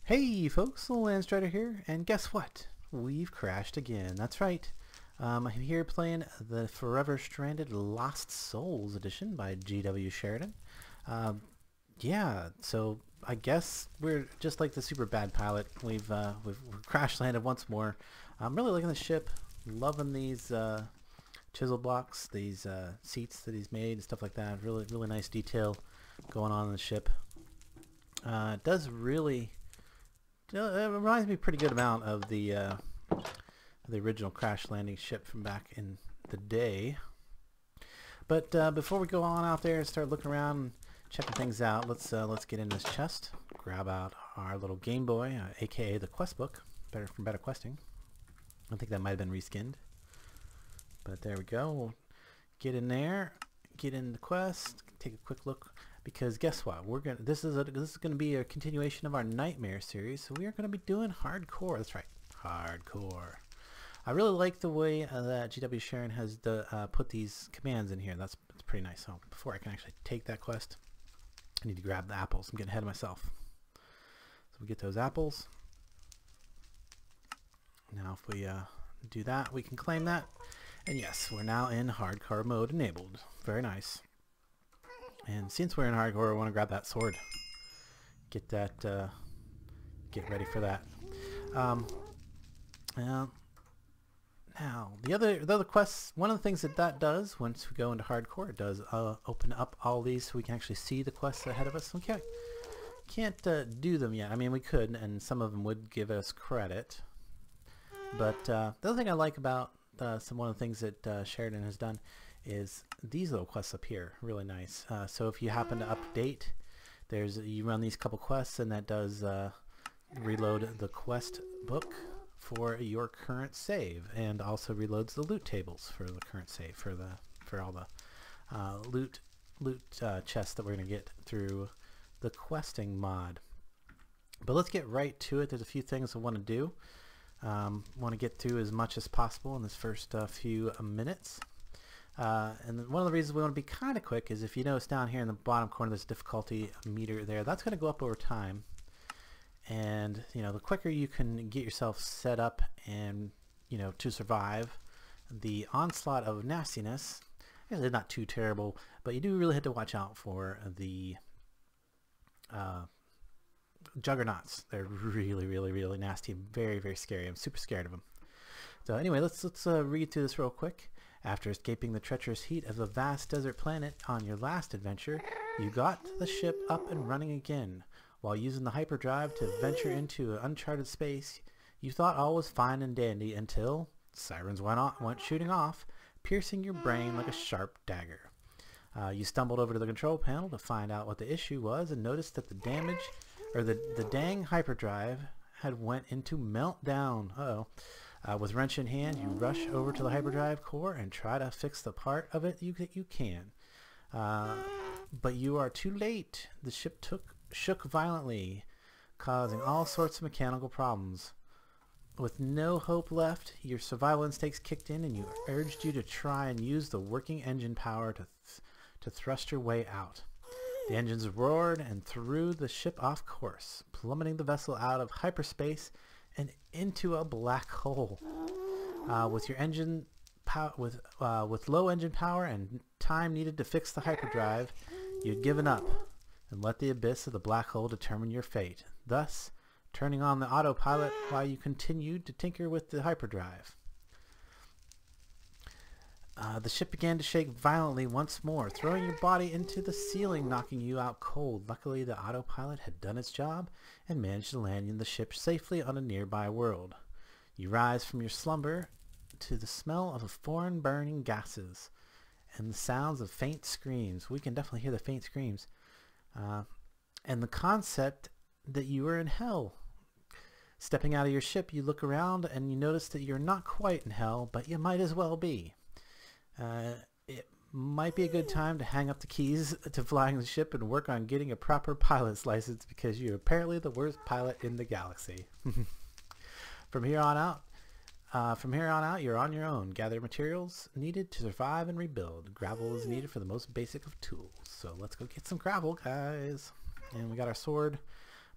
Hey folks, Landstryder here, and guess what? We've crashed again. That's right. I'm here playing the Forever Stranded Lost Souls edition by GWSheridan. Yeah, so I guess we're just like the super bad pilot. We've crash landed once more. I'm really liking the ship, loving these chisel blocks, these seats that he's made and stuff like that. Really nice detail going on in the ship. It does really. It reminds me a pretty good amount of the original crash landing ship from back in the day. But before we go on out there and start looking around and checking things out, let's get in this chest, grab out our little Game Boy, aka the quest book, from Better Questing. I think that might have been reskinned, but there we go. We'll get in there, get in the quest, take a quick look. Because guess what? This is gonna be a continuation of our Nightmare series, so we are gonna be doing hardcore. That's right, hardcore. I really like the way that GWSheridan has put these commands in here. That's pretty nice. So before I can actually take that quest, I need to grab the apples. I'm getting ahead of myself. So we get those apples. Now if we do that, we can claim that. And yes, we're now in hardcore mode enabled. Very nice. And since we're in hardcore, I want to grab that sword. Get ready for that. Now the other quests. One of the things that does once we go into hardcore, it does open up all these, so we can actually see the quests ahead of us. We can't do them yet. I mean, we could, and some of them would give us credit. But the other thing I like about one of the things that Sheridan has done is these little quests up here. Really nice. So if you happen to update, you run these couple quests, and that does reload the quest book for your current save, and also reloads the loot tables for the current save for all the loot chests that we're gonna get through the questing mod. But let's get right to it. There's a few things I want to do. Want to get through as much as possible in this first few minutes. And one of the reasons we want to be kind of quick is, if you notice down here in the bottom corner, this difficulty meter there, that's going to go up over time. And the quicker you can get yourself set up and to survive the onslaught of nastiness, it's not too terrible, but you do really have to watch out for the juggernauts. They're really nasty, very scary. I'm super scared of them. So anyway, let's read through this real quick. After escaping the treacherous heat of a vast desert planet on your last adventure, you got the ship up and running again. While using the hyperdrive to venture into uncharted space, you thought all was fine and dandy until sirens went shooting off, piercing your brain like a sharp dagger. You stumbled over to the control panel to find out what the issue was, and noticed that the dang hyperdrive had went into meltdown. With wrench in hand, you rush over to the hyperdrive core and try to fix the part of it that you can. But you are too late. The ship shook violently, causing all sorts of mechanical problems. With no hope left, your survival instincts kicked in, and urged you to try and use the working engine power to thrust your way out. The engines roared and threw the ship off course, plummeting the vessel out of hyperspace and into a black hole. With low engine power and time needed to fix the hyperdrive, you'd given up and let the abyss of the black hole determine your fate, thus turning on the autopilot while you continued to tinker with the hyperdrive. The ship began to shake violently once more, throwing your body into the ceiling, knocking you out cold. Luckily, the autopilot had done its job and managed to land the ship safely on a nearby world. You rise from your slumber to the smell of foreign burning gases and the sounds of faint screams. We can definitely hear the faint screams. And the concept that you are in hell. Stepping out of your ship, you look around and you notice that you're not quite in hell, but you might as well be. It might be a good time to hang up the keys to flying the ship and work on getting a proper pilot's license, because you're apparently the worst pilot in the galaxy. From here on out, you're on your own. Gather materials needed to survive and rebuild. Gravel is needed for the most basic of tools. So let's go get some gravel, guys. And we got our sword.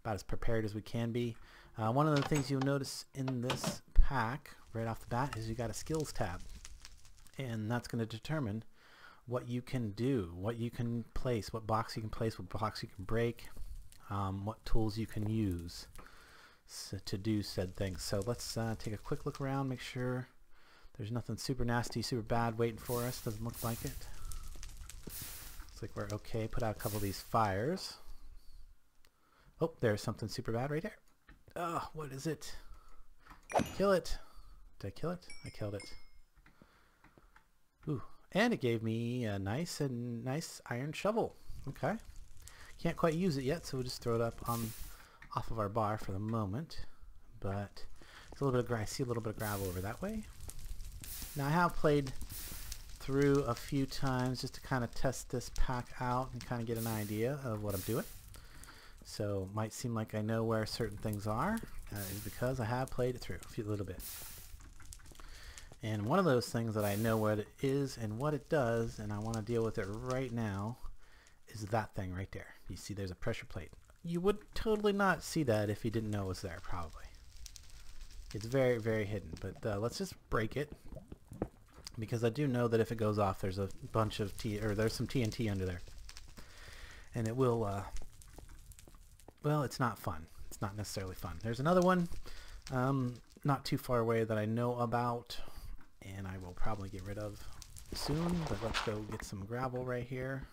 about as prepared as we can be. One of the things you'll notice in this pack right off the bat is you got a skills tab, and that's going to determine what you can do, what you can place, what box you can place, what box you can break, what tools you can use to do said things. So let's take a quick look around, make sure there's nothing super nasty, super bad waiting for us. Doesn't look like it. Looks like we're okay. Put out a couple of these fires. Oh, there's something super bad right there. Oh, what is it? Kill it. Did I kill it? I killed it. Ooh, and it gave me a nice iron shovel. Okay. Can't quite use it yet, so we'll just throw it up off of our bar for the moment. But it's a little bit of I see a little bit of gravel over that way. Now I have played through a few times just to kind of test this pack out and kind of get an idea of what I'm doing. So might seem like I know where certain things are. That is because I have played it through a little bit. And one of those things that I know what it is and what it does, and I want to deal with it right now, is that thing right there. You see there's a pressure plate. You would totally not see that if you didn't know it was there, probably. It's very, very hidden. But let's just break it, because I do know that if it goes off, there's a bunch of there's some TNT under there. And it will... well, it's not fun. It's not necessarily fun. There's another one not too far away that I know about, and I will probably get rid of soon, but let's go get some gravel right here.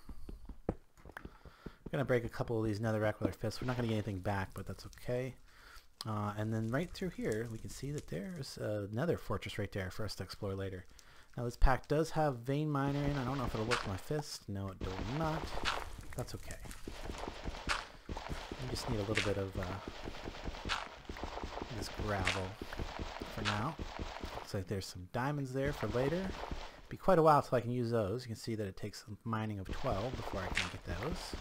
I'm going to break a couple of these netherrack with our fists. We're not going to get anything back, but that's okay. And then right through here, we can see that there's another fortress right there for us to explore later. Now this pack does have vein miner in. I don't know if it'll work with my fist. No, it will not. That's okay. We just need a little bit of this gravel for now. Looks like there's some diamonds there for later. Be quite a while till I can use those. You can see that it takes some mining of 12 before I can get those.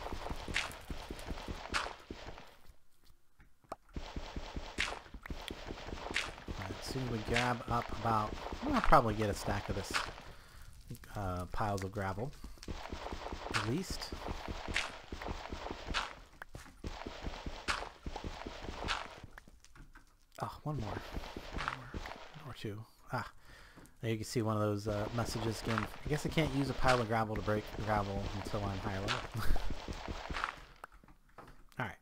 As soon as we grab up about, I'll probably get a stack of this piles of gravel at least. Oh, one more or two. Ah, there you can see one of those messages again. I guess I can't use a pile of gravel to break the gravel until I'm higher level. All right,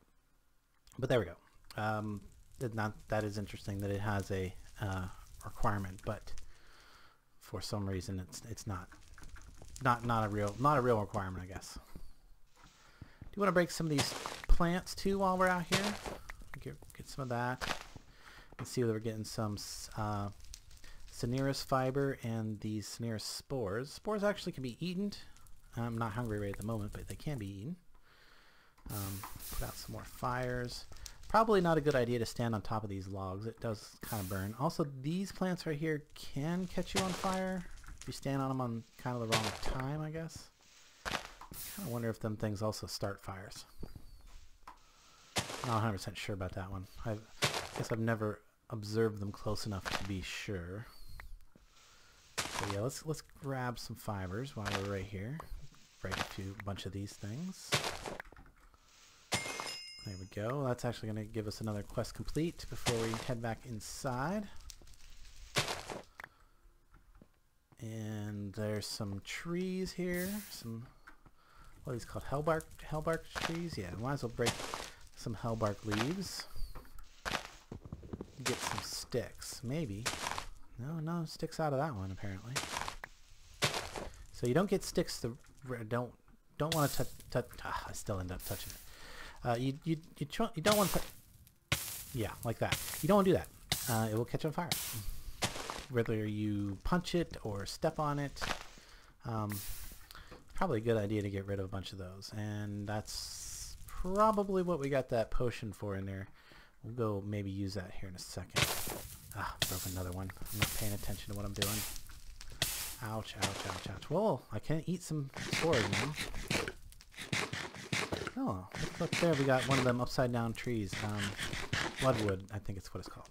but there we go. That is interesting that it has a requirement, but for some reason it's not a real requirement, I guess. Do you want to break some of these plants too while we're out here? Get some of that. And see whether we're getting some cineris fiber and these cineris spores. Spores actually can be eaten. I'm not hungry right at the moment, but they can be eaten. Put out some more fires. Probably not a good idea to stand on top of these logs. It does kind of burn. Also, these plants right here can catch you on fire if you stand on them on kind of the wrong time, I guess. I kind of wonder if them things also start fires. Not 100% sure about that one. I guess I've never observed them close enough to be sure. So yeah, let's grab some fibers while we're right here. Break a bunch of these things. There we go. That's actually going to give us another quest complete before we head back inside. And there's some trees here. What are these called? Hellbark trees? Yeah, might as well break some hellbark leaves. Get some sticks, maybe. No sticks out of that one apparently. So you don't get sticks. Don't want to touch. I still end up touching it. You don't want to. Yeah, like that. You don't want to do that. It will catch on fire. Whether you punch it or step on it. Probably a good idea to get rid of a bunch of those, and that's probably what we got that potion for in there. We'll go maybe use that here in a second. Ah, broke another one. I'm not paying attention to what I'm doing. Ouch, ouch, ouch, ouch. Whoa, I can eat some spores now. Oh, look there, we got one of them upside down trees. Bloodwood, I think it's what it's called.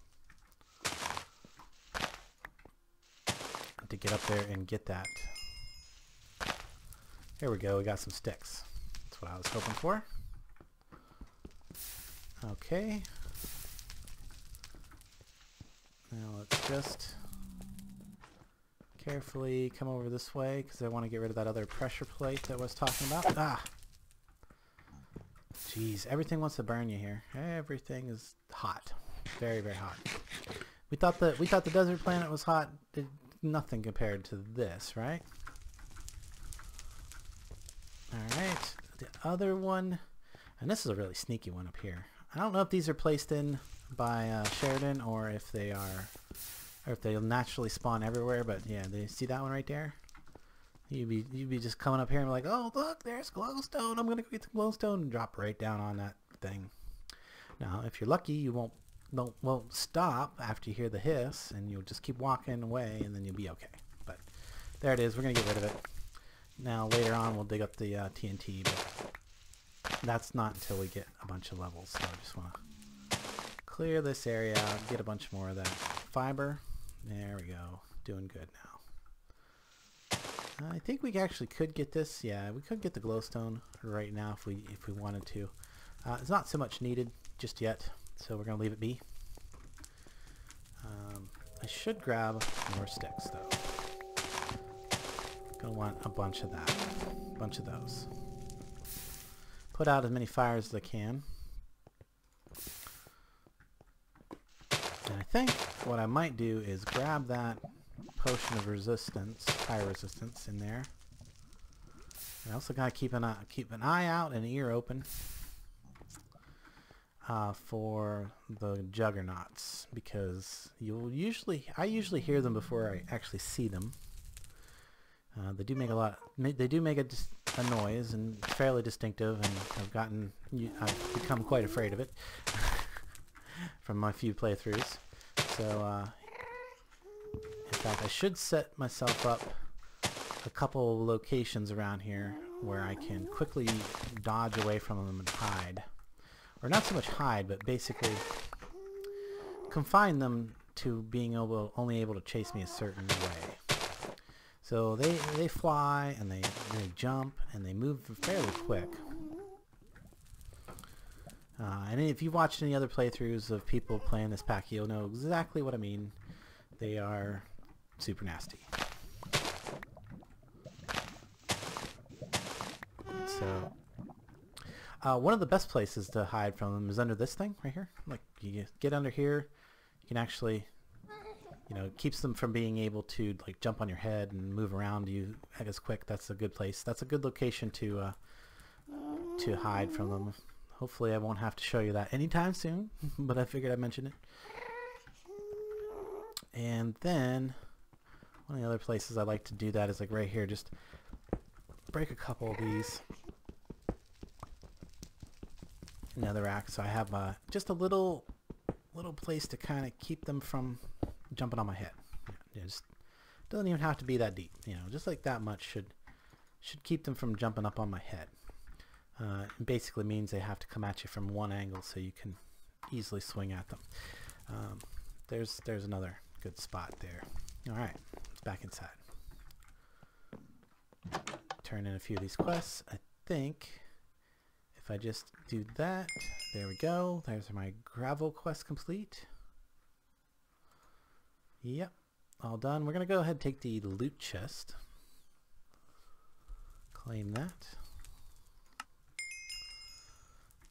To get up there and get that. Here we go, we got some sticks. That's what I was hoping for. Okay. Now let's just carefully come over this way because I want to get rid of that other pressure plate that I was talking about. Ah! Jeez, everything wants to burn you here. Everything is hot. Very, very hot. We thought the desert planet was hot. Nothing compared to this, right? Alright. The other one, and this is a really sneaky one up here. I don't know if these are placed in by Sheridan or if they are, or if they'll naturally spawn everywhere, but yeah, they see that one right there? You'd be just coming up here and be like, oh look, there's glowstone, I'm gonna go get the glowstone, and drop right down on that thing. Now if you're lucky, you won't stop after you hear the hiss, and you'll just keep walking away, and then you'll be okay. But there it is, we're gonna get rid of it. Now later on we'll dig up the TNT, but that's not until we get a bunch of levels. So I just want to clear this area out, get a bunch more of that fiber. There we go, doing good now. I think we actually could get this. Yeah, we could get the glowstone right now if we wanted to. It's not so much needed just yet, so we're gonna leave it be. I should grab more sticks though. Gonna want a bunch of that, a bunch of those. Put out as many fires as I can. And I think what I might do is grab that potion of resistance, fire resistance in there. I also gotta keep an eye out and an ear open for the juggernauts, because I usually hear them before I actually see them. They do make a noise, and fairly distinctive, and I've become quite afraid of it from my few playthroughs. So in fact, I should set myself up a couple locations around here where I can quickly dodge away from them and hide. Or not so much hide, but basically confine them to being only able to chase me a certain way. So they fly, and they jump, and they move fairly quick. And if you've watched any other playthroughs of people playing this pack, you'll know exactly what I mean. They are super nasty. So one of the best places to hide from them is under this thing right here. Like, you get under here, you can actually, you know, it keeps them from being able to like jump on your head and move around you as quick. That's a good place. That's a good location to hide from them. Hopefully I won't have to show you that anytime soon, but I figured I'd mention it. And then one of the other places I like to do that is like right here. Just break a couple of these netherrack, so I have just a little place to kind of keep them from jumping on my head. It just doesn't even have to be that deep, you know, just like that much should keep them from jumping up on my head. It basically means they have to come at you from one angle so you can easily swing at them. There's another good spot there. Alright, it's back inside. Turn in a few of these quests. I think if I just do that, there we go. There's my gravel quest complete. Yep, all done. We're going to go ahead and take the loot chest. Claim that.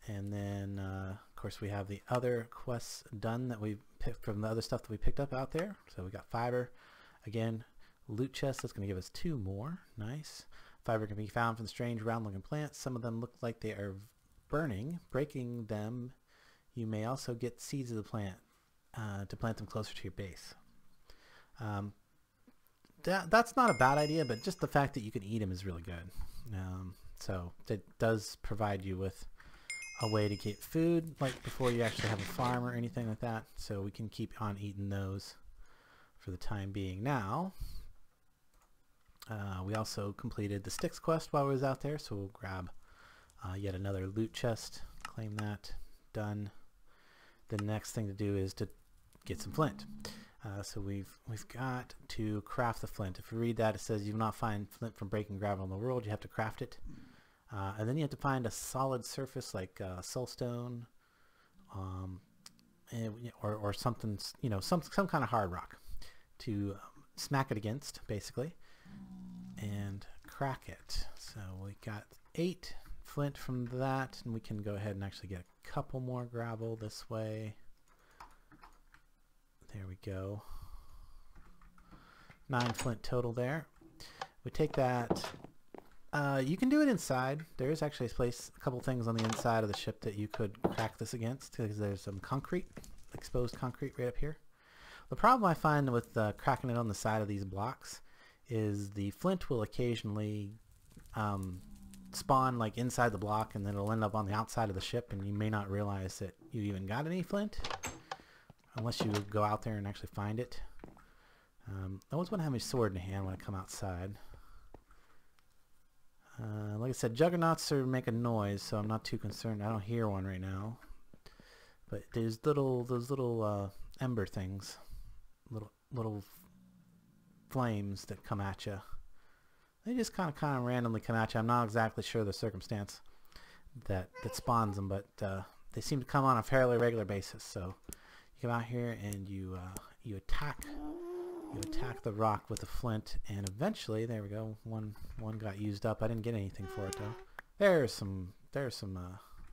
And then, of course, we have the other quests done that we picked from the other stuff that we picked up out there. So we got fiber. Again, loot chest. That's going to give us 2 more. Nice. Fiber can be found from strange round-looking plants. Some of them look like they are burning. Breaking them, you may also get seeds of the plant to plant them closer to your base. That's not a bad idea, but just the fact that you can eat them is really good. So it does provide you with a way to get food, like before you actually have a farm or anything like that. So we can keep on eating those for the time being. Now, we also completed the sticks quest while we was out there, so we'll grab yet another loot chest, claim that, done. The next thing to do is to get some flint. So we've got to craft the flint. If you read that, it says you will not find flint from breaking gravel in the world. You have to craft it. And then you have to find a solid surface like soulstone or something, you know, some kind of hard rock to smack it against, basically, and crack it. So we got 8 flint from that, and we can go ahead and actually get a couple more gravel this way. There we go. 9 flint total there. We take that. You can do it inside. There is actually a couple things on the inside of the ship that you could crack this against, because there's some concrete, exposed concrete right up here. The problem I find with cracking it on the side of these blocks is the flint will occasionally spawn like inside the block, and then it'll end up on the outside of the ship, and you may not realize that you even got any flint unless you go out there and actually find it. I always want to have my sword in hand when I come outside. Like I said, juggernauts are making noise, so I'm not too concerned. I don't hear one right now, but there's those little ember things, little flames that come at you. They just kind of randomly come at you. I'm not exactly sure the circumstance that spawns them, but they seem to come on a fairly regular basis. So you come out here and you attack the rock with the flint, and eventually, there we go. One got used up. I didn't get anything for it though. There's some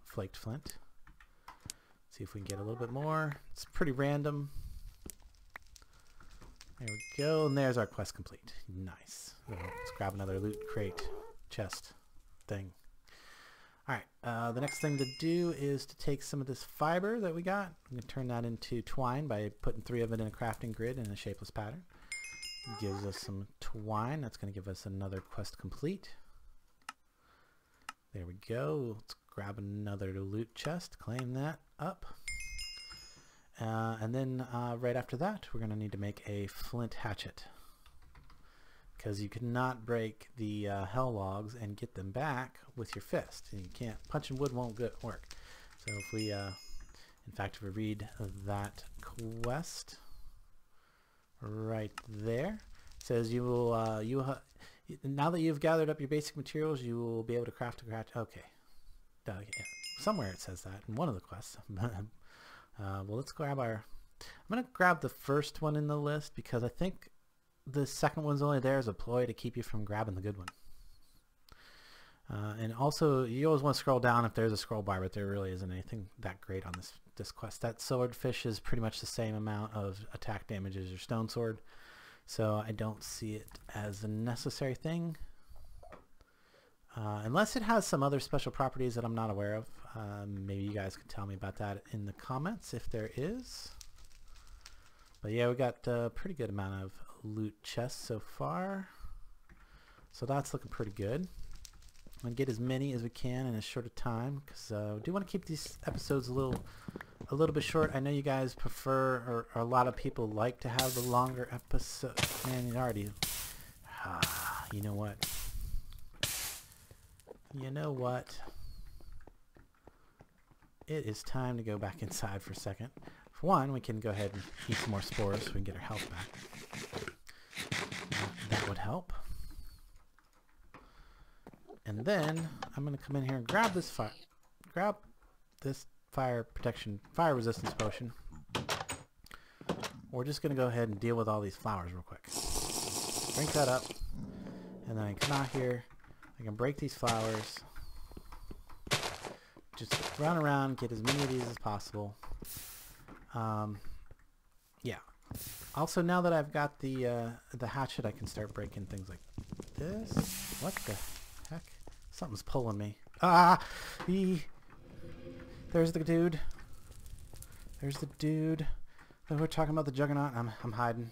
flaked flint. See if we can get a little bit more. It's pretty random. There we go, and there's our quest complete. Nice. Let's grab another loot crate, chest thing. Alright, the next thing to do is to take some of this fiber that we got. I'm going to turn that into twine by putting 3 of it in a crafting grid in a shapeless pattern. It gives us some twine. That's going to give us another quest complete. There we go. Let's grab another loot chest, claim that up. And then right after that, we're going to need to make a flint hatchet, because you cannot break the hell logs and get them back with your fist. You can't. Punching wood won't work. So if we, in fact, if we read that quest right there, it says you will now that you've gathered up your basic materials, you will be able to craft a okay. Yeah. Somewhere it says that in one of the quests. Well, let's grab I'm going to grab the first one in the list, because I think the second one's only there as a ploy to keep you from grabbing the good one. And also, you always want to scroll down if there's a scroll bar, but there really isn't anything that great on this quest. That swordfish is pretty much the same amount of attack damage as your stone sword, so I don't see it as a necessary thing. Unless it has some other special properties that I'm not aware of. Maybe you guys can tell me about that in the comments if there is. But yeah, we got a pretty good amount of loot chests so far. So that's looking pretty good. I'm going to get as many as we can in as short a time, because we do want to keep these episodes a little bit short. I know you guys prefer, or a lot of people like to have the longer episodes. Man, you already... you know what? You know what? It is time to go back inside for a second. For one, we can go ahead and eat some more spores so we can get our health back. That would help. And then I'm going to come in here and grab this fire resistance potion. We're just going to go ahead and deal with all these flowers real quick. Drink that up, and then I come out here. I can break these flowers. Just run around, get as many of these as possible. Yeah. Also, now that I've got the hatchet, I can start breaking things like this. What the heck? Something's pulling me. There's the dude. There's the dude. Oh, we're talking about the juggernaut. I'm hiding.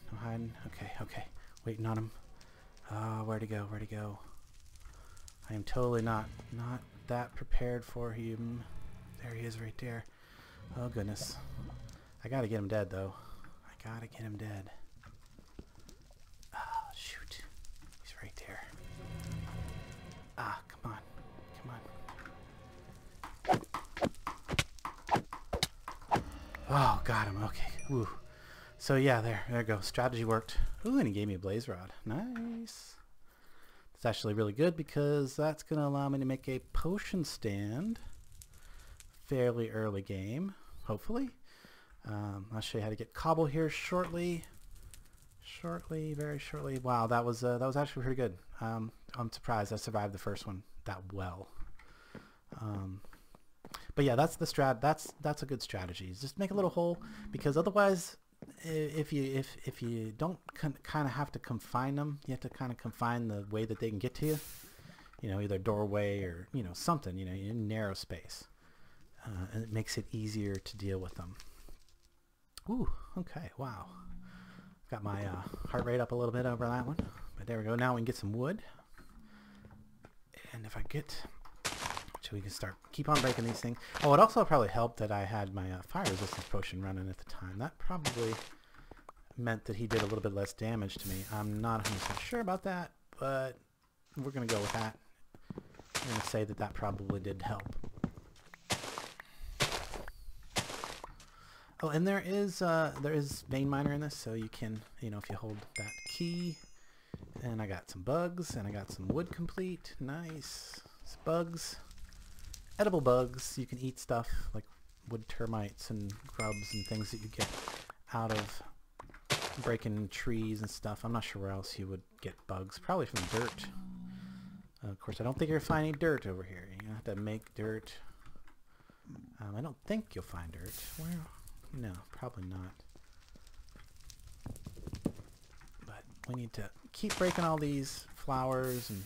Okay. Waiting on him. Where'd he go? I am totally not that prepared for him. There he is right there. Oh goodness. I gotta get him dead though. I gotta get him dead. Shoot. He's right there. Come on. Oh, got him. Okay. Woo. So yeah, there we go. Strategy worked. Ooh, and he gave me a blaze rod. Nice. It's actually really good, because that's going to allow me to make a potion stand fairly early game. hopefully. I'll show you how to get cobble here shortly. Very shortly. Wow, that was actually pretty good. I'm surprised I survived the first one that well. But yeah, that's the that's a good strategy. Is just make a little hole, because otherwise, if you don't kind of have to confine them, you have to kind of confine the way that they can get to you. You know, either doorway or something. You know, in narrow space, and it makes it easier to deal with them. Ooh, okay, wow. Got my heart rate up a little bit over that one, but there we go. Now we can get some wood, and if I get, so we can keep on breaking these things. Oh, it also probably helped that I had my fire resistance potion running at the time. That probably meant that he did a little bit less damage to me. I'm not 100% sure about that, but we're gonna go with that. I'm gonna say that probably did help. Oh, and there is vein miner in this, so you can, if you hold that key, and I got some bugs, and I got some wood complete. Nice. It's bugs, edible bugs. You can eat stuff like wood termites and grubs and things that you get out of breaking trees and stuff. I'm not sure where else you would get bugs. Probably from dirt. Of course, I don't think you're finding dirt over here. You have to make dirt. I don't think you'll find dirt. Where? No, probably not. But we need to keep breaking all these flowers and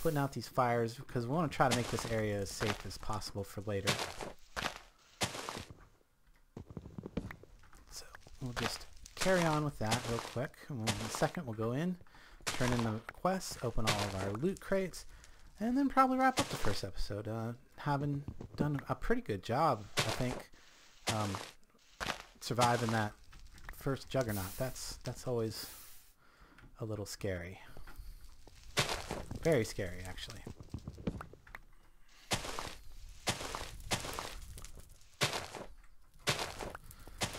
putting out these fires, because we want to try to make this area as safe as possible for later. So we'll just carry on with that real quick. And in a second we'll go in, turn in the quests, open all of our loot crates, and then probably wrap up the first episode. Having done a pretty good job, I think. Surviving that first juggernaut, that's always a little scary. Very scary, actually.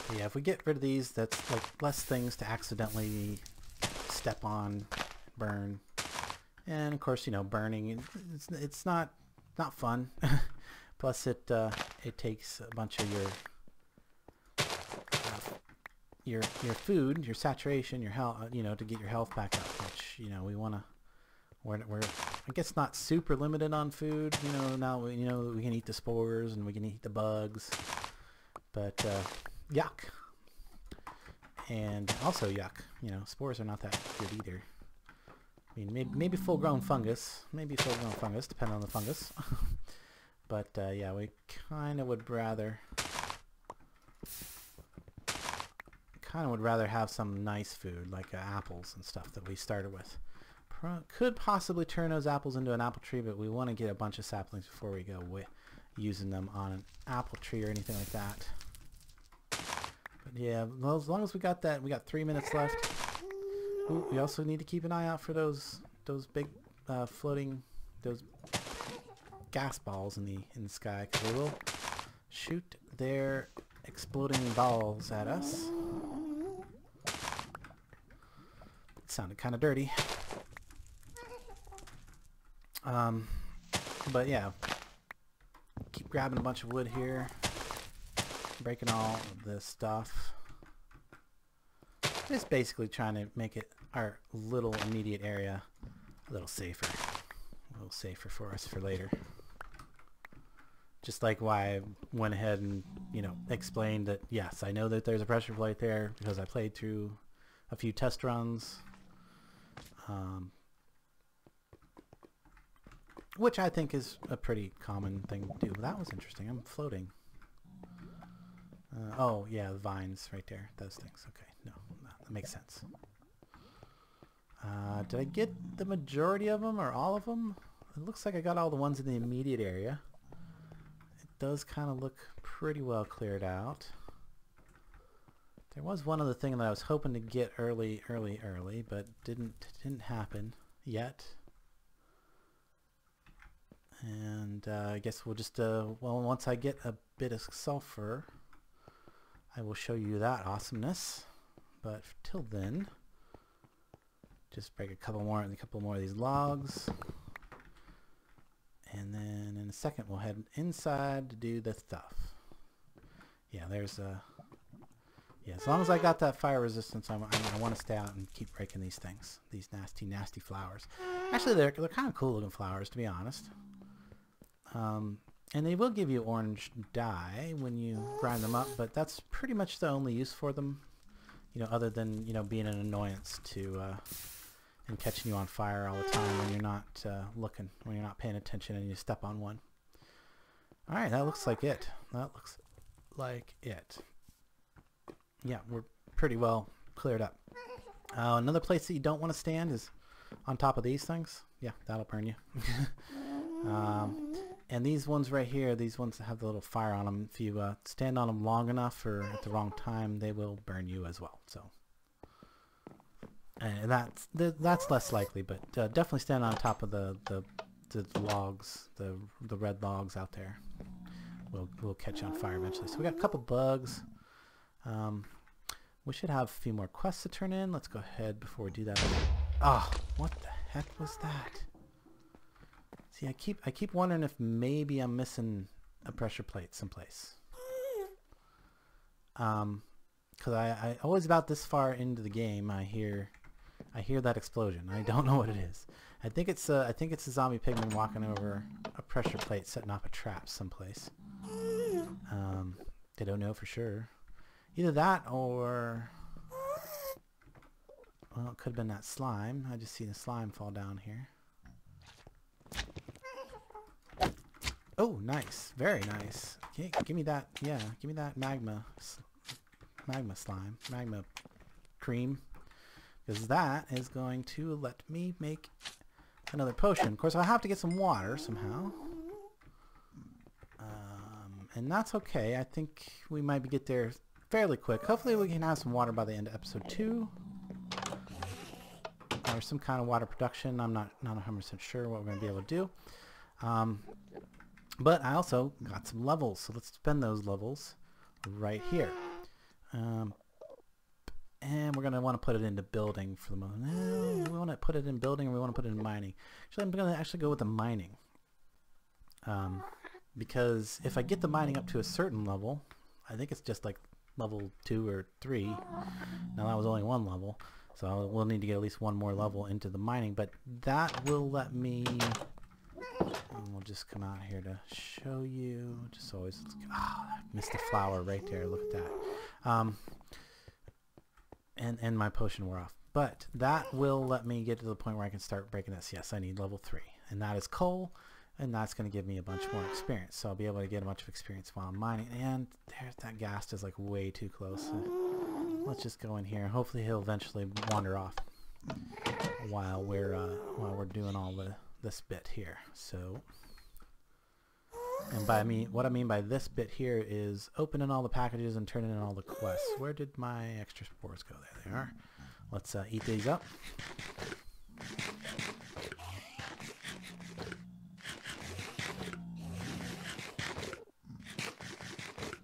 But yeah, if we get rid of these, that's like less things to accidentally step on, burn. And of course, burning, it's not fun. Plus it takes a bunch of your food, your saturation, your health, to get your health back up, which, we want to, we're I guess not super limited on food, now we can eat the spores and we can eat the bugs, but yuck. And also yuck, spores are not that good either. I mean, maybe full-grown fungus, depending on the fungus. But yeah, we kind of would rather have some nice food, like apples and stuff that we started with. Could possibly turn those apples into an apple tree, but we want to get a bunch of saplings before we go using them on an apple tree or anything like that. But yeah, well, as long as we got that, we got 3 minutes left. Ooh, we also need to keep an eye out for those big floating, those gas balls in the sky, because they will shoot their exploding balls at us. It sounded kind of dirty. But yeah, keep grabbing a bunch of wood here, breaking all of this stuff. Just basically trying to make it our little immediate area a little safer for us for later. Just like why I went ahead and explained that yes, I know that there's a pressure plate there because I played through a few test runs, which I think is a pretty common thing to do. That was interesting. I'm floating. Oh yeah, the vines right there. Those things. Okay, no, that makes sense. Did I get the majority of them or all of them? It looks like I got all the ones in the immediate area. It does kind of look pretty well cleared out. There was one other thing that I was hoping to get early, but didn't happen yet. And I guess we'll just well, once I get a bit of sulfur, I will show you that awesomeness. But till then, just break a couple more of these logs, and then in a second we'll head inside to do the stuff. there's a... Yeah, as long as I got that fire resistance, I want to stay out and keep breaking these things. These nasty, nasty flowers. Actually, they're kind of cool looking flowers, to be honest. And they will give you orange dye when you grind them up, but that's pretty much the only use for them. You know, other than, you know, being an annoyance to, and catching you on fire all the time when you're not looking, when you're not paying attention and you step on one. Alright, that looks like it. That looks like it. Yeah, we're pretty well cleared up. Another place that you don't want to stand is on top of these things. Yeah, that'll burn you. And these ones right here, these ones that have the little fire on them, if you stand on them long enough or at the wrong time, they will burn you as well. So, and that's less likely, but definitely stand on top of the logs, the red logs out there. Will catch you on fire eventually. So we got a couple bugs. We should have a few more quests to turn in. Let's go ahead before we do that. Oh, what the heck was that? See, I keep wondering if maybe I'm missing a pressure plate someplace. Cause I always about this far into the game I hear that explosion. I don't know what it is. I think it's a zombie pigman walking over a pressure plate, setting off a trap someplace. They don't know for sure. Either that or, well, it could have been that slime. I just seen the slime fall down here. Oh, nice. Very nice. Okay, give me that. Yeah, give me that magma slime. Magma cream. Because that is going to let me make another potion. Of course, I'll have to get some water somehow. And that's okay. I think we might get there fairly quick. Hopefully we can have some water by the end of episode 2. Or some kind of water production. I'm not 100% sure what we're going to be able to do. But I also got some levels, so let's spend those levels right here. And we're going to want to put it into building for the moment. We want to put it in building, or we want to put it in mining. Actually, I'm going to actually go with the mining. Because if I get the mining up to a certain level, I think it's just like level 2 or 3. Now that was only one level, so we'll need to get at least one more level into the mining. But that will let me... And we'll just come out here to show you. Just always... Oh, I missed the flower right there. Look at that. And my potion wore off. But that will let me get to the point where I can start breaking this. Yes, I need level 3. And that is coal. And that's going to give me a bunch more experience. So I'll be able to get a bunch of experience while I'm mining. And there's that ghast is like way too close. So let's just go in here. Hopefully he'll eventually wander off while we're doing all this bit here. So, and what I mean by this bit here is opening all the packages and turning in all the quests. Where did my extra spores go? There they are. Let's eat these up.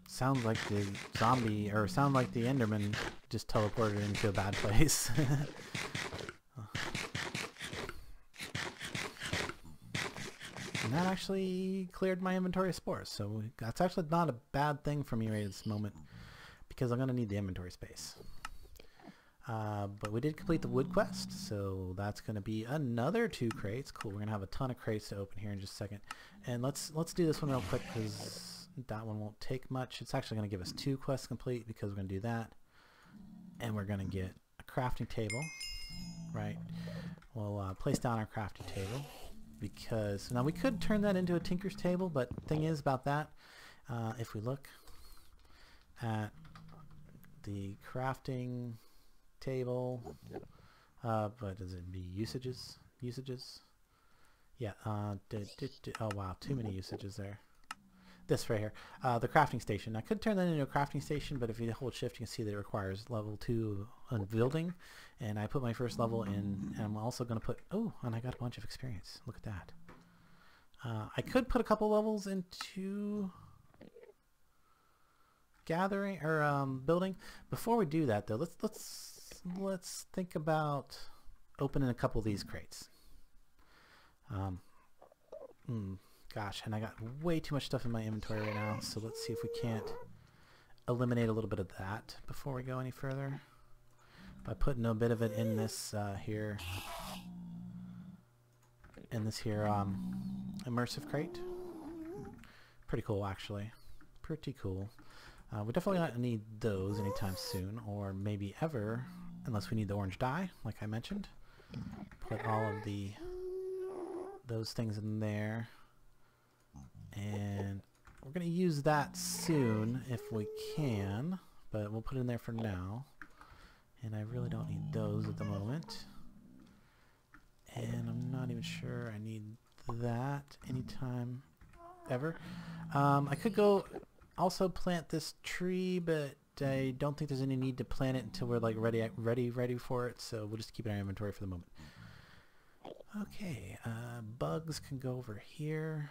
Sounds like the zombie, or sound like the Enderman just teleported into a bad place. And that actually cleared my inventory of spores, so that's actually not a bad thing for me right at this moment, because I'm going to need the inventory space. But we did complete the wood quest, so that's going to be another 2 crates. Cool, we're going to have a ton of crates to open here in just a second. And let's do this one real quick, because that one won't take much. It's actually going to give us 2 quests complete, because we're going to do that. And we're going to get a crafting table, right? We'll place down our crafting table, because now we could turn that into a tinker's table, but the thing is about that, if we look at the crafting table, but does it be usages? Yeah, oh wow, too many usages there. This right here, the crafting station. I could turn that into a crafting station, but if you hold shift, you can see that it requires level 2 on building. And I put my first level in, and I'm also going to put, oh, and I got a bunch of experience. Look at that. I could put a couple levels into gathering or building. Before we do that, though, let's think about opening a couple of these crates. Gosh, and I got way too much stuff in my inventory right now, so let's see if we can't eliminate a little bit of that before we go any further by putting a bit of it in this here immersive crate. Pretty cool, actually. Pretty cool. We definitely not need those anytime soon, or maybe ever, unless we need the orange dye, like I mentioned. Put all of those things in there, and we're going to use that soon if we can, but we'll put it in there for now. And I really don't need those at the moment. And I'm not even sure I need that anytime ever. I could go also plant this tree, but I don't think there's any need to plant it until we're like ready for it. So we'll just keep it in our inventory for the moment. Okay, bugs can go over here.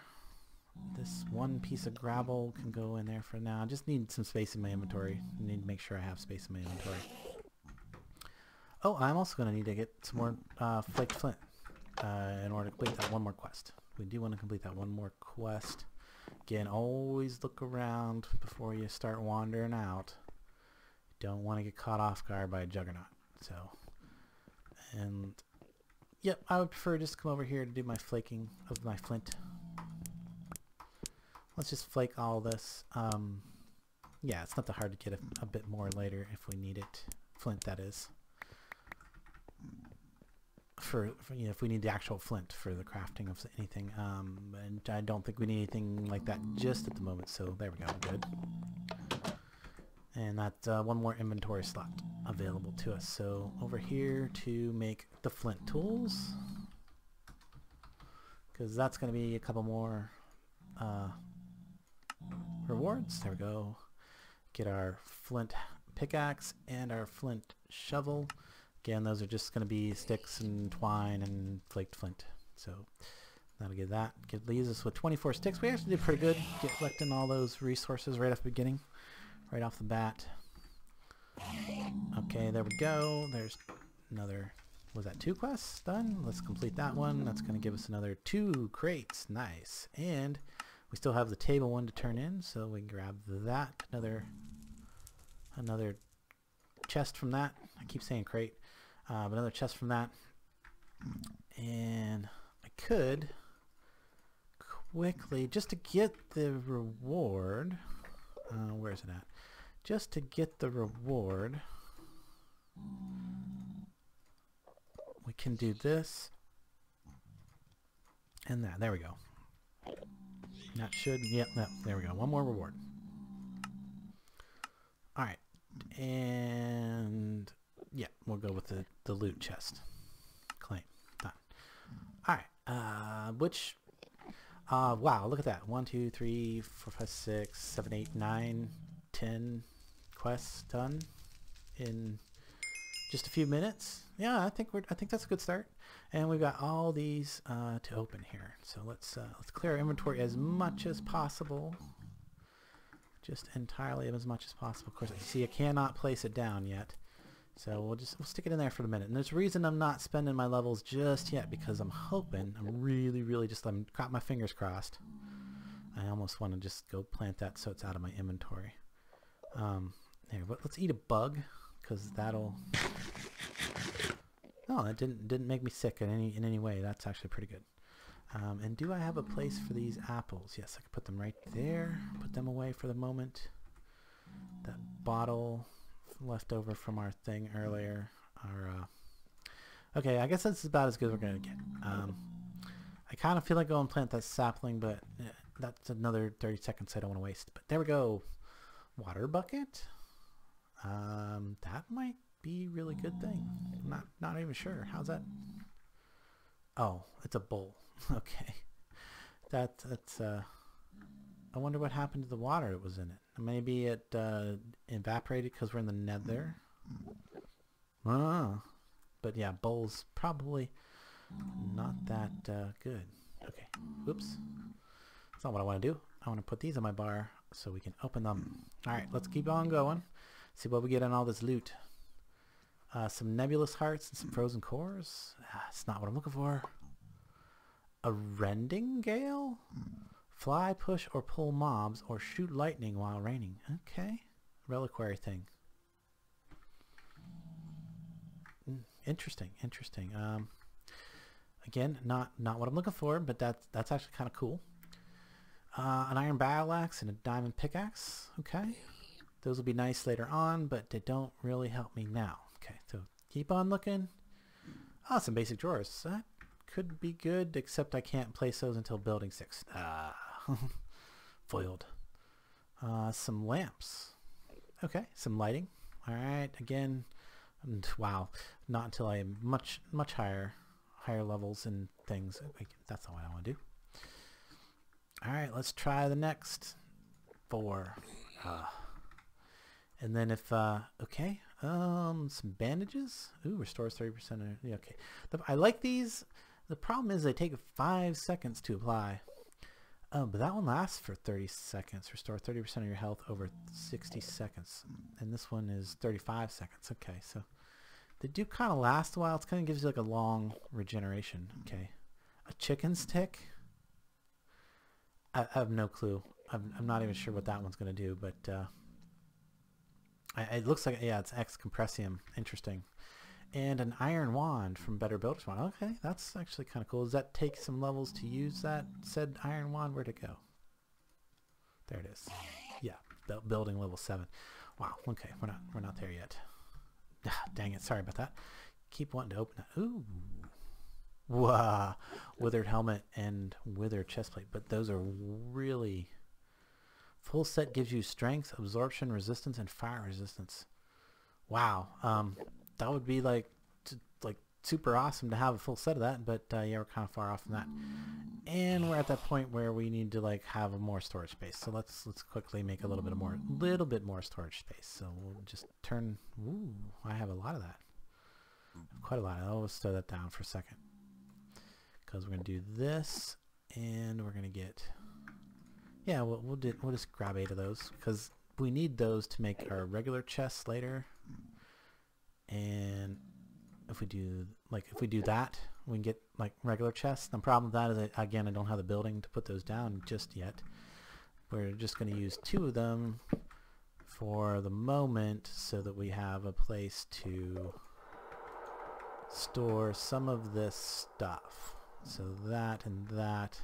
This one piece of gravel can go in there for now. I just need some space in my inventory. I need to make sure I have space in my inventory. Oh, I'm also going to need to get some more flaked flint in order to complete that one more quest. We do want to complete that one more quest. Again, always look around before you start wandering out. You don't want to get caught off guard by a juggernaut. So, and yep, I would prefer just to come over here to do my flaking of my flint. Let's just flake all this. Yeah, it's not that hard to get a bit more later if we need it. Flint, that is. For you know, if we need the actual flint for the crafting of anything, and I don't think we need anything like that just at the moment. So there we go, good. And that's one more inventory slot available to us. So over here to make the flint tools, because that's going to be a couple more rewards. There we go. Get our flint pickaxe and our flint shovel. Again, those are just going to be sticks and twine and flaked flint. So that'll get that. Leaves us with 24 sticks. We actually did pretty good collecting all those resources right off the beginning, right off the bat. Okay, there we go. There's another, was that 2 quests done? Let's complete that one. That's going to give us another 2 crates. Nice. And we still have the table one to turn in, so we can grab that. Another chest from that. I keep saying crate. But another chest from that. And I could quickly, just to get the reward, where is it at? Just to get the reward, we can do this and that. There we go. That should, yep, there we go. One more reward. Alright. And yeah, we'll go with the loot chest. Claim. Done. Alright. Wow, look at that. 1, 2, 3, 4, 5, 6, 7, 8, 9, 10 quests done in just a few minutes. Yeah, I think that's a good start. And we've got all these to open here. So let's clear our inventory as much as possible. Just entirely as much as possible. Of course, I see I cannot place it down yet. So we'll stick it in there for the minute. And there's a reason I'm not spending my levels just yet, because I'm hoping, I'm really just, I'm got my fingers crossed. I almost want to just go plant that so it's out of my inventory. There, but let's eat a bug, because that'll. Oh, that didn't make me sick in any way. That's actually pretty good. And do I have a place for these apples? Yes, I can put them right there. Put them away for the moment. That bottle left over from our thing earlier. Okay, I guess that's about as good as we're going to get. I kind of feel like going and plant that sapling, but that's another 30 seconds I don't want to waste. But there we go. Water bucket. That might be a really good thing. Not even sure. How's that? Oh, it's a bowl. Okay. That's I wonder what happened to the water that was in it. Maybe it evaporated because we're in the nether. But yeah, bowls probably not that good. Okay. Oops. That's not what I want to do. I want to put these on my bar so we can open them. Alright, let's keep on going. See what we get on all this loot. Some nebulous hearts and some frozen cores. That's not what I'm looking for. A rending gale? Fly, push, or pull mobs, or shoot lightning while raining. Okay. reliquary thing. Interesting, interesting. Again, not what I'm looking for, but that's actually kind of cool. An iron battle axe and a diamond pickaxe. Okay, those will be nice later on, but they don't really help me now. Okay, so keep on looking. Oh, some basic drawers. That could be good, except I can't place those until building 6. Foiled. Some lamps. Okay, some lighting. All right, again, and wow, not until I am much higher levels and things. That's not what I want to do. All right, let's try the next 4. And then if okay, some bandages. Ooh, restores 30%. Yeah, okay. I like these. The problem is they take 5 seconds to apply. But that one lasts for 30 seconds. Restore 30% of your health over 60 seconds. And this one is 35 seconds. Okay, so they do kind of last a while. It kind of gives you like a long regeneration. Okay. A chicken stick? I have no clue. I'm not even sure what that one's going to do, but it looks like, yeah, it's X Compressium. Interesting. And an iron wand from Better Builders Wand. Okay, that's actually kind of cool. Does that take some levels to use that said iron wand? Where'd it go? There it is. Yeah, building level 7. Wow. Okay, we're not there yet. Dang it. Sorry about that. Keep wanting to open it. Ooh. Wow. Withered helmet and withered chestplate. But those are really... Full set gives you strength, absorption, resistance, and fire resistance. Wow. That would be like super awesome to have a full set of that, but yeah, we're kind of far off from that. And we're at that point where we need to like have a more storage space. So let's quickly make a little bit more storage space. So we'll just turn. Ooh, I have a lot of that. Quite a lot. I'll just throw that down for a second because we're gonna do this, and we're gonna get. Yeah, we'll just grab 8 of those because we need those to make our regular chests later. And if we do that, we can get like regular chests. The problem with that is again, I don't have the building to put those down just yet. We're just going to use 2 of them for the moment so that we have a place to store some of this stuff. So that and that.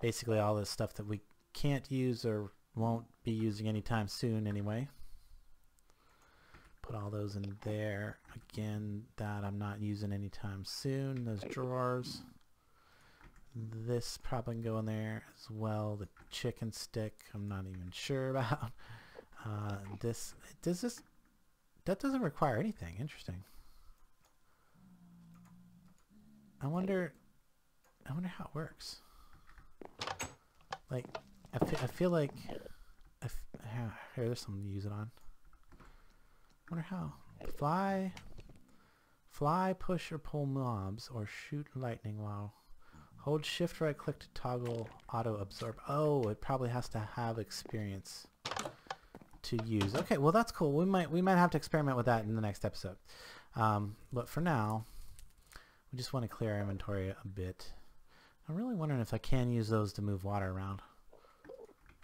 Basically all this stuff that we can't use or won't be using anytime soon anyway. Put all those in there. Again, that I'm not using anytime soon. Those drawers. This probably can go in there as well. The chicken stick, I'm not even sure about. That doesn't require anything. Interesting. I wonder how it works. Like, I feel like here, there's something to use it on. I wonder how. Fly, push, or pull mobs, or shoot lightning while hold shift right click to toggle auto absorb. Oh, it probably has to have experience to use. Okay, well that's cool. We might have to experiment with that in the next episode. But for now, we just want to clear our inventory a bit. I'm really wondering if I can use those to move water around.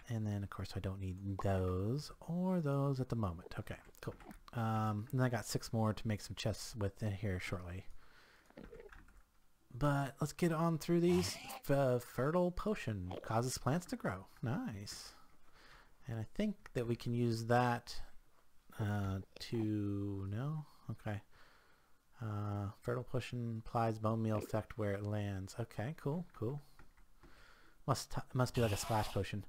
And then, of course, I don't need those or those at the moment. Okay, cool. And I got 6 more to make some chests with in here shortly. But let's get on through these. Fertile potion causes plants to grow. Nice. And I think that we can use that to... No? Okay. Fertile potion applies bone meal effect where it lands. Okay, cool. Must be like a splash potion.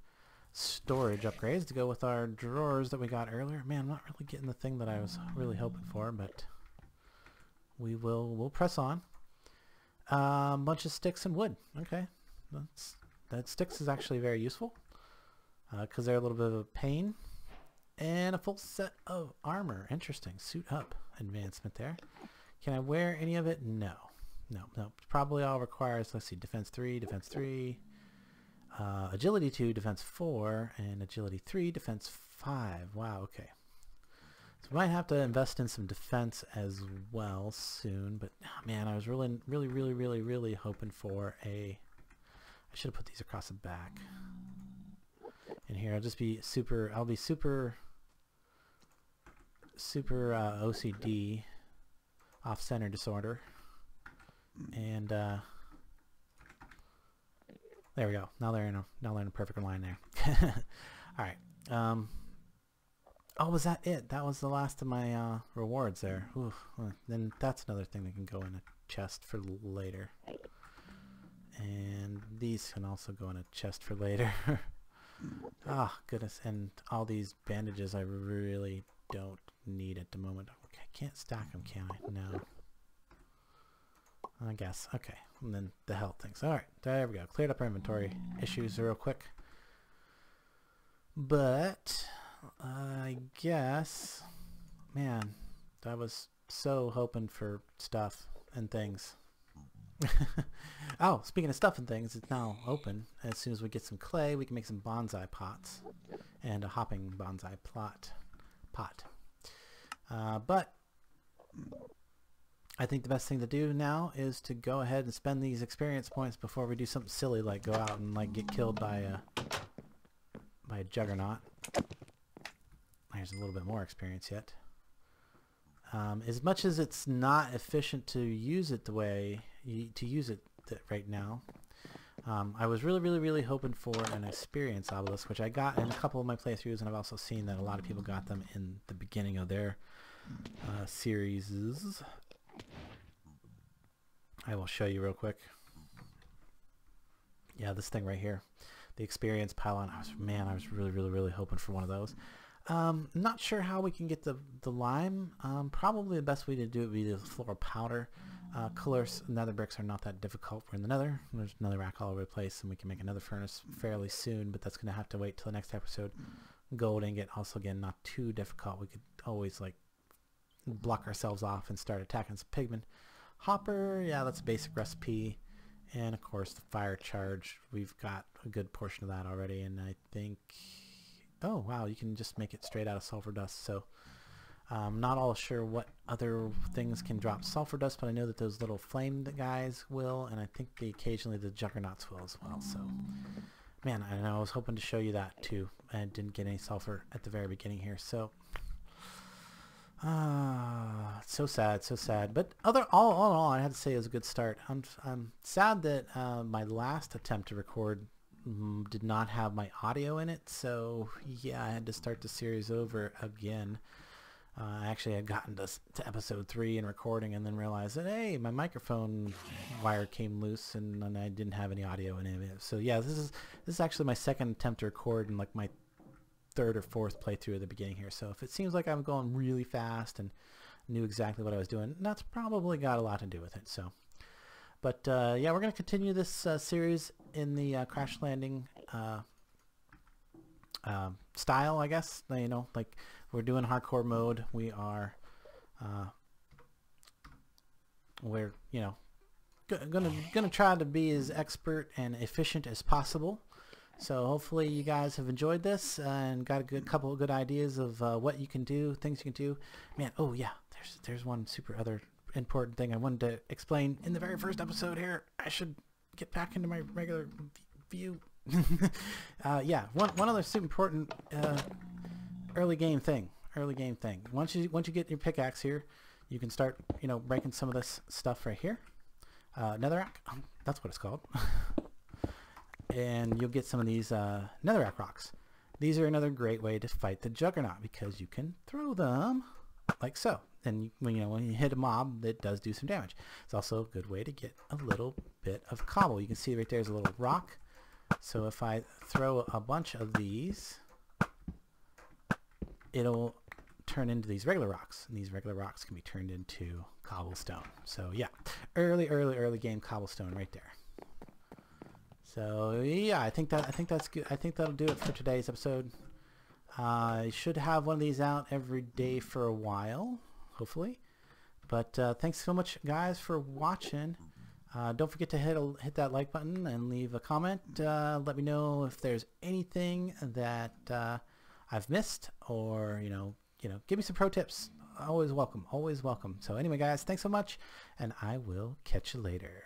Storage upgrades to go with our drawers that we got earlier. Man, I'm not really getting the thing that I was really hoping for, but we'll press on. Bunch of sticks and wood. Okay, that sticks is actually very useful because they're a little bit of a pain. And a full set of armor. Interesting. Suit up advancement there. Can I wear any of it? No. Probably all requires, let's see, defense 3, agility 2, defense 4, and agility 3, defense 5. Wow, okay. So we might have to invest in some defense as well soon, but man, I was really hoping for a... I should have put these across the back. And here, I'll be super super OCD, off-center disorder, and there we go. Now they're in a perfect line there. All right. Oh, was that it? That was the last of my rewards there. Oof. Well, then that's another thing that can go in a chest for later. And these can also go in a chest for later. Oh, goodness. And all these bandages I really don't need at the moment. I can't stack them, can I? No. I guess. Okay. And then the health things. All right. There we go. Cleared up our inventory issues real quick. But I guess, man, I was so hoping for stuff and things. Oh, speaking of stuff and things, it's now open. As soon as we get some clay, we can make some bonsai pots and a hopping bonsai pot. But I think the best thing to do now is to go ahead and spend these experience points before we do something silly like go out and like get killed by a juggernaut. There's a little bit more experience yet. As much as it's not efficient to use it the way right now, I was really hoping for an experience obelisk, which I got in a couple of my playthroughs, and I've also seen that a lot of people got them in the beginning of their series. I will show you real quick. Yeah, this thing right here, the experience pylon. I was really hoping for one of those. Not sure how we can get the lime. Probably the best way to do it would be the floral powder. Colors, nether bricks are not that difficult. We're in the nether. There's another rack all over the place, and we can make another furnace fairly soon, but that's going to have to wait till the next episode. Gold ingot, also again, not too difficult. We could always like block ourselves off and start attacking some pigmen. Hopper, yeah, that's a basic recipe. And of course the fire charge, we've got a good portion of that already, and I think, oh wow, you can just make it straight out of sulfur dust. So I'm not all sure what other things can drop sulfur dust, but I know that those little flamed guys will, and I think occasionally the juggernauts will as well. So man, I know I was hoping to show you that too, and didn't get any sulfur at the very beginning here. So so sad. But all in all, I had to say it was a good start. I'm sad that my last attempt to record did not have my audio in it, so yeah, I had to start the series over again. I actually had gotten to episode 3 and recording, and then realized that hey, my microphone wire came loose, and I didn't have any audio in it. So yeah, this is actually my second attempt to record, and like my third or fourth playthrough at the beginning here. So if it seems like I'm going really fast and knew exactly what I was doing, that's probably got a lot to do with it. So, but yeah, we're going to continue this series in the crash landing style, I guess. You know, like we're doing hardcore mode. We are, we're, you know, gonna try to be as expert and efficient as possible. So hopefully you guys have enjoyed this and got a couple of good ideas of what you can do, things you can do. Man, oh yeah, there's one super other important thing I wanted to explain in the very first episode here. I should get back into my regular view. Yeah, one other super important early game thing. Once you get your pickaxe here, you can start, you know, breaking some of this stuff right here. Netherrack, that's what it's called. And you'll get some of these netherrack rocks. These are another great way to fight the juggernaut because you can throw them like so. And when you hit a mob, it does do some damage. It's also a good way to get a little bit of cobble. You can see right there's a little rock. So if I throw a bunch of these, it'll turn into these regular rocks, and these regular rocks can be turned into cobblestone. So yeah, early game cobblestone right there. So yeah, I think that's good. I think that'll do it for today's episode. I should have one of these out every day for a while, hopefully. But thanks so much, guys, for watching. Don't forget to hit that like button and leave a comment. Let me know if there's anything that I've missed, or you know, give me some pro tips. Always welcome. So anyway, guys, thanks so much, and I will catch you later.